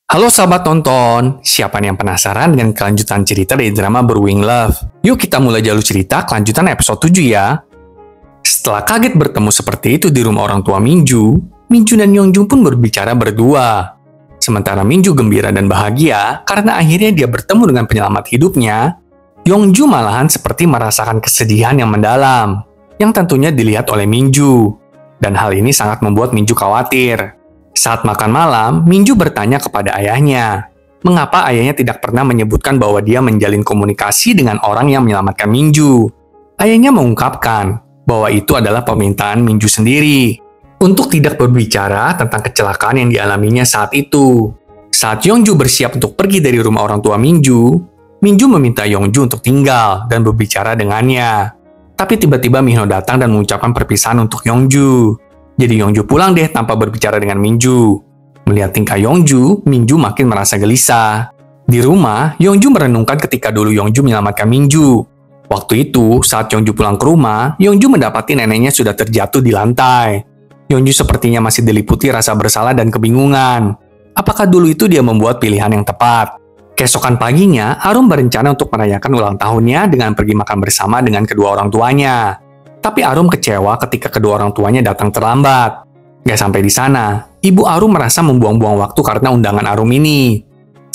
Halo sahabat nonton, siapa nih yang penasaran dengan kelanjutan cerita dari drama Brewing Love? Yuk kita mulai jalur cerita kelanjutan episode 7 ya. Setelah kaget bertemu seperti itu di rumah orang tua Minju, Minju dan Yongjung pun berbicara berdua. Sementara Minju gembira dan bahagia karena akhirnya dia bertemu dengan penyelamat hidupnya, Yongju malahan seperti merasakan kesedihan yang mendalam, yang tentunya dilihat oleh Minju. Dan hal ini sangat membuat Minju khawatir. Saat makan malam, Minju bertanya kepada ayahnya, mengapa ayahnya tidak pernah menyebutkan bahwa dia menjalin komunikasi dengan orang yang menyelamatkan Minju. Ayahnya mengungkapkan bahwa itu adalah permintaan Minju sendiri, untuk tidak berbicara tentang kecelakaan yang dialaminya saat itu. Saat Yongju bersiap untuk pergi dari rumah orang tua Minju, Minju meminta Yongju untuk tinggal dan berbicara dengannya. Tapi tiba-tiba Minho datang dan mengucapkan perpisahan untuk Yongju. Jadi Yongju pulang deh tanpa berbicara dengan Minju. Melihat tingkah Yongju, Minju makin merasa gelisah. Di rumah, Yongju merenungkan ketika dulu Yongju menyelamatkan Minju. Waktu itu, saat Yongju pulang ke rumah, Yongju mendapati neneknya sudah terjatuh di lantai. Yongju sepertinya masih diliputi rasa bersalah dan kebingungan. Apakah dulu itu dia membuat pilihan yang tepat? Keesokan paginya, Arum berencana untuk merayakan ulang tahunnya dengan pergi makan bersama dengan kedua orang tuanya. Tapi Arum kecewa ketika kedua orang tuanya datang terlambat. Gak sampai di sana, ibu Arum merasa membuang-buang waktu karena undangan Arum ini.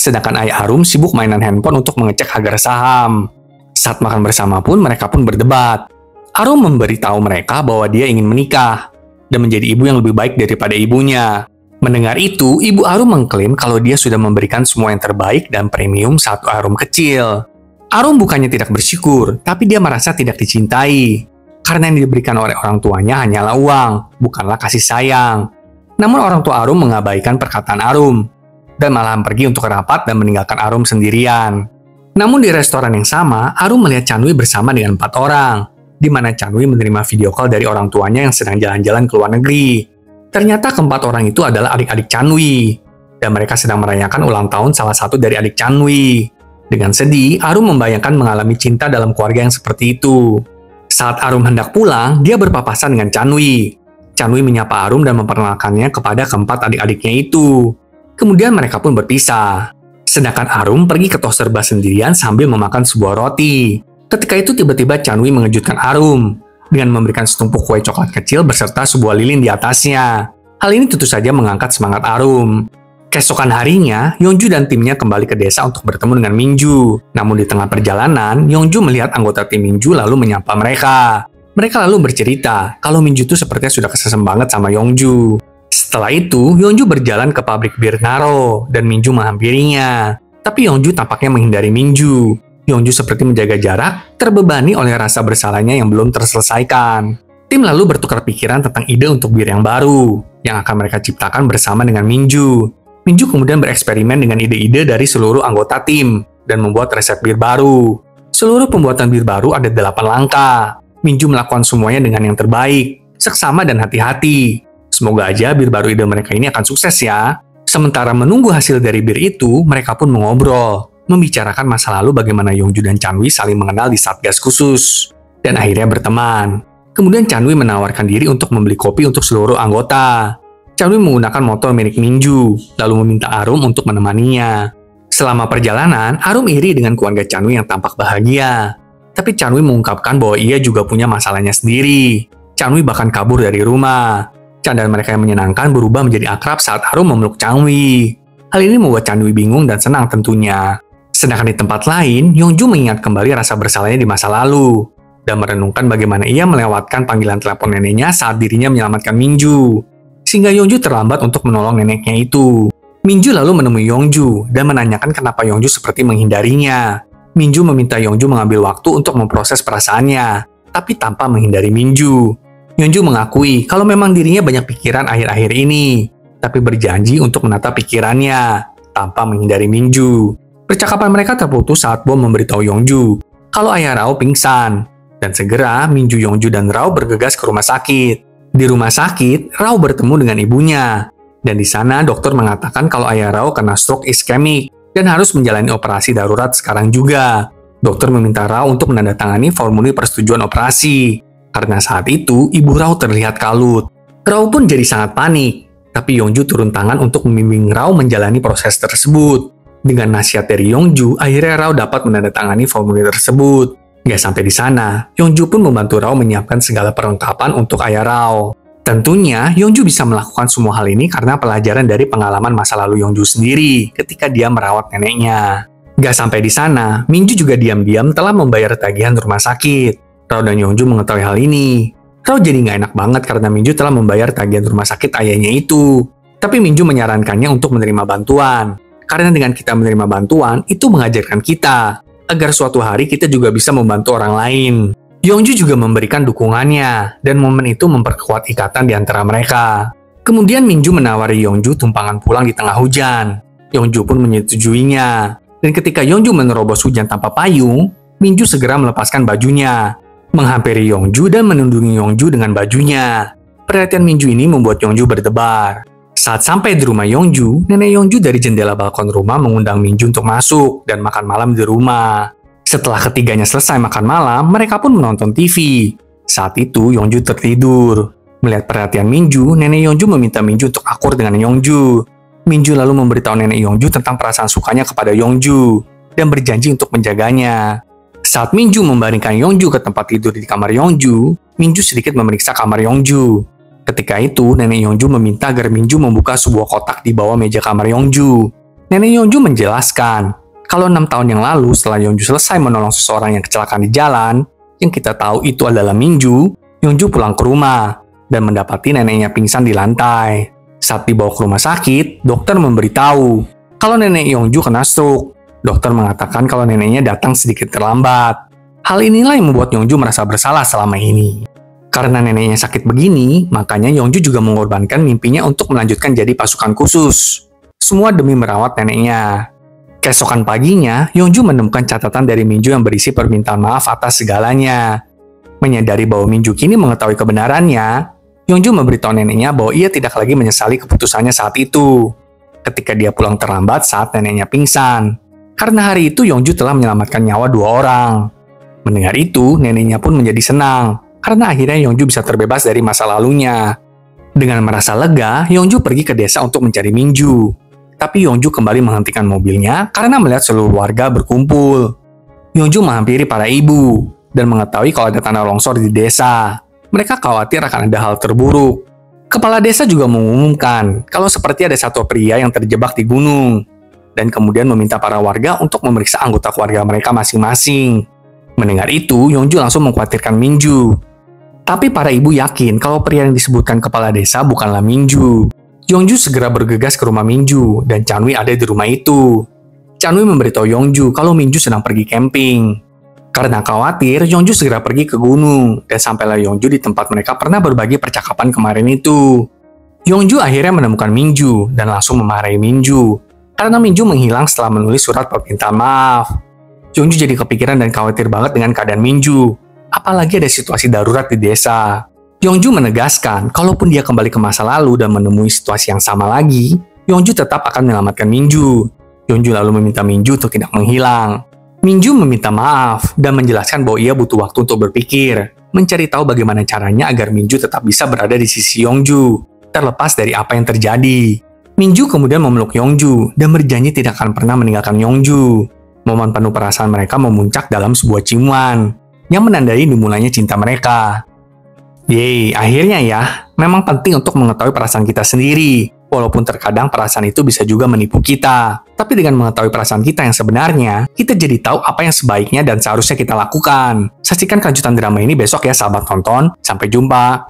Sedangkan ayah Arum sibuk mainan handphone untuk mengecek harga saham. Saat makan bersama pun mereka pun berdebat. Arum memberitahu mereka bahwa dia ingin menikah dan menjadi ibu yang lebih baik daripada ibunya. Mendengar itu, ibu Arum mengklaim kalau dia sudah memberikan semua yang terbaik dan premium saat Arum kecil. Arum bukannya tidak bersyukur, tapi dia merasa tidak dicintai. Karena yang diberikan oleh orang tuanya hanyalah uang, bukanlah kasih sayang. Namun orang tua Arum mengabaikan perkataan Arum, dan malahan pergi untuk rapat dan meninggalkan Arum sendirian. Namun di restoran yang sama, Arum melihat Chanwi bersama dengan 4 orang, di mana Chanwi menerima video call dari orang tuanya yang sedang jalan-jalan ke luar negeri. Ternyata keempat orang itu adalah adik-adik Chanwi, dan mereka sedang merayakan ulang tahun salah satu dari adik Chanwi. Dengan sedih, Arum membayangkan mengalami cinta dalam keluarga yang seperti itu. Saat Arum hendak pulang, dia berpapasan dengan Chanwi. Chanwi menyapa Arum dan memperkenalkannya kepada keempat adik-adiknya itu. Kemudian mereka pun berpisah. Sedangkan Arum pergi ke tos serba sendirian sambil memakan sebuah roti. Ketika itu tiba-tiba Chanwi mengejutkan Arum dengan memberikan setumpuk kue coklat kecil beserta sebuah lilin di atasnya. Hal ini tentu saja mengangkat semangat Arum. Keesokan harinya, Yongju dan timnya kembali ke desa untuk bertemu dengan Minju. Namun di tengah perjalanan, Yongju melihat anggota tim Minju lalu menyapa mereka. Mereka lalu bercerita kalau Minju itu sepertinya sudah kesesem banget sama Yongju. Setelah itu, Yongju berjalan ke pabrik bir Naro dan Minju menghampirinya. Tapi Yongju tampaknya menghindari Minju. Yongju seperti menjaga jarak, terbebani oleh rasa bersalahnya yang belum terselesaikan. Tim lalu bertukar pikiran tentang ide untuk bir yang baru, yang akan mereka ciptakan bersama dengan Minju. Minju kemudian bereksperimen dengan ide-ide dari seluruh anggota tim dan membuat resep bir baru. Seluruh pembuatan bir baru ada 8 langkah. Minju melakukan semuanya dengan yang terbaik, seksama dan hati-hati. Semoga aja bir baru ide mereka ini akan sukses ya. Sementara menunggu hasil dari bir itu, mereka pun mengobrol, membicarakan masa lalu bagaimana Yongju dan Chanwi saling mengenal di Satgas khusus, dan akhirnya berteman. Kemudian Chanwi menawarkan diri untuk membeli kopi untuk seluruh anggota. Chanwi menggunakan motor milik Minju, lalu meminta Arum untuk menemaninya. Selama perjalanan, Arum iri dengan keluarga Chanwi yang tampak bahagia. Tapi Chanwi mengungkapkan bahwa ia juga punya masalahnya sendiri. Chanwi bahkan kabur dari rumah. Candaan mereka yang menyenangkan berubah menjadi akrab saat Arum memeluk Chanwi. Hal ini membuat Chanwi bingung dan senang tentunya. Sedangkan di tempat lain, Yongju mengingat kembali rasa bersalahnya di masa lalu, dan merenungkan bagaimana ia melewatkan panggilan telepon neneknya saat dirinya menyelamatkan Minju. Sehingga Yongju terlambat untuk menolong neneknya itu. Minju lalu menemui Yongju dan menanyakan kenapa Yongju seperti menghindarinya. Minju meminta Yongju mengambil waktu untuk memproses perasaannya, tapi tanpa menghindari Minju. Yongju mengakui kalau memang dirinya banyak pikiran akhir-akhir ini, tapi berjanji untuk menata pikirannya, tanpa menghindari Minju. Percakapan mereka terputus saat Bom memberitahu Yongju kalau ayah Rao pingsan, dan segera Minju, Yongju, dan Rao bergegas ke rumah sakit. Di rumah sakit, Rao bertemu dengan ibunya, dan di sana dokter mengatakan kalau ayah Rao kena stroke iskemik dan harus menjalani operasi darurat sekarang juga. Dokter meminta Rao untuk menandatangani formulir persetujuan operasi, karena saat itu ibu Rao terlihat kalut. Rao pun jadi sangat panik. Tapi Yongju turun tangan untuk membimbing Rao menjalani proses tersebut. Dengan nasihat dari Yongju, akhirnya Rao dapat menandatangani formulir tersebut. Gak sampai di sana, Yongju pun membantu Rao menyiapkan segala perlengkapan untuk ayah Rao. Tentunya, Yongju bisa melakukan semua hal ini karena pelajaran dari pengalaman masa lalu Yongju sendiri ketika dia merawat neneknya. Gak sampai di sana, Minju juga diam-diam telah membayar tagihan rumah sakit. Rao dan Yongju mengetahui hal ini. Rao jadi gak enak banget karena Minju telah membayar tagihan rumah sakit ayahnya itu. Tapi Minju menyarankannya untuk menerima bantuan. Karena dengan kita menerima bantuan, itu mengajarkan kita agar suatu hari kita juga bisa membantu orang lain. Yongju juga memberikan dukungannya, dan momen itu memperkuat ikatan di antara mereka. Kemudian Minju menawari Yongju tumpangan pulang di tengah hujan. Yongju pun menyetujuinya. Dan ketika Yongju menerobos hujan tanpa payung, Minju segera melepaskan bajunya, menghampiri Yongju dan menundungi Yongju dengan bajunya. Perhatian Minju ini membuat Yongju berdebar. Saat sampai di rumah Yongju, nenek Yongju dari jendela balkon rumah mengundang Minju untuk masuk dan makan malam di rumah. Setelah ketiganya selesai makan malam, mereka pun menonton TV. Saat itu, Yongju tertidur. Melihat perhatian Minju, nenek Yongju meminta Minju untuk akur dengan Yongju. Minju lalu memberitahu nenek Yongju tentang perasaan sukanya kepada Yongju dan berjanji untuk menjaganya. Saat Minju membaringkan Yongju ke tempat tidur di kamar Yongju, Minju sedikit memeriksa kamar Yongju. Ketika itu, nenek Yongju meminta agar Minju membuka sebuah kotak di bawah meja kamar Yongju. Nenek Yongju menjelaskan, kalau 6 tahun yang lalu setelah Yongju selesai menolong seseorang yang kecelakaan di jalan, yang kita tahu itu adalah Minju, Yongju pulang ke rumah dan mendapati neneknya pingsan di lantai. Saat dibawa ke rumah sakit, dokter memberitahu kalau nenek Yongju kena stroke. Dokter mengatakan kalau neneknya datang sedikit terlambat. Hal inilah yang membuat Yongju merasa bersalah selama ini. Karena neneknya sakit begini, makanya Yongju juga mengorbankan mimpinya untuk melanjutkan jadi pasukan khusus. Semua demi merawat neneknya. Keesokan paginya, Yongju menemukan catatan dari Minju yang berisi permintaan maaf atas segalanya. Menyadari bahwa Minju kini mengetahui kebenarannya, Yongju memberitahu neneknya bahwa ia tidak lagi menyesali keputusannya saat itu. Ketika dia pulang terlambat saat neneknya pingsan. Karena hari itu Yongju telah menyelamatkan nyawa 2 orang. Mendengar itu, neneknya pun menjadi senang. Karena akhirnya Yongju bisa terbebas dari masa lalunya. Dengan merasa lega, Yongju pergi ke desa untuk mencari Minju. Tapi Yongju kembali menghentikan mobilnya karena melihat seluruh warga berkumpul. Yongju menghampiri para ibu dan mengetahui kalau ada tanah longsor di desa. Mereka khawatir akan ada hal terburuk. Kepala desa juga mengumumkan kalau seperti ada satu pria yang terjebak di gunung. Dan kemudian meminta para warga untuk memeriksa anggota keluarga mereka masing-masing. Mendengar itu, Yongju langsung mengkhawatirkan Minju. Tapi para ibu yakin kalau pria yang disebutkan kepala desa bukanlah Minju. Yongju segera bergegas ke rumah Minju dan Chanwi ada di rumah itu. Chanwi memberitahu Yongju kalau Minju sedang pergi camping. Karena khawatir, Yongju segera pergi ke gunung dan sampailah Yongju di tempat mereka pernah berbagi percakapan kemarin itu. Yongju akhirnya menemukan Minju dan langsung memarahi Minju karena Minju menghilang setelah menulis surat permintaan maaf. Yongju jadi kepikiran dan khawatir banget dengan keadaan Minju. Apalagi ada situasi darurat di desa. Yongju menegaskan, kalaupun dia kembali ke masa lalu dan menemui situasi yang sama lagi, Yongju tetap akan menyelamatkan Minju. Yongju lalu meminta Minju untuk tidak menghilang. Minju meminta maaf dan menjelaskan bahwa ia butuh waktu untuk berpikir, mencari tahu bagaimana caranya agar Minju tetap bisa berada di sisi Yongju, terlepas dari apa yang terjadi. Minju kemudian memeluk Yongju dan berjanji tidak akan pernah meninggalkan Yongju. Momen penuh perasaan mereka memuncak dalam sebuah ciuman yang menandai dimulainya cinta mereka. Yeay, akhirnya ya, memang penting untuk mengetahui perasaan kita sendiri. Walaupun terkadang perasaan itu bisa juga menipu kita. Tapi dengan mengetahui perasaan kita yang sebenarnya, kita jadi tahu apa yang sebaiknya dan seharusnya kita lakukan. Saksikan kelanjutan drama ini besok ya sahabat tonton. Sampai jumpa.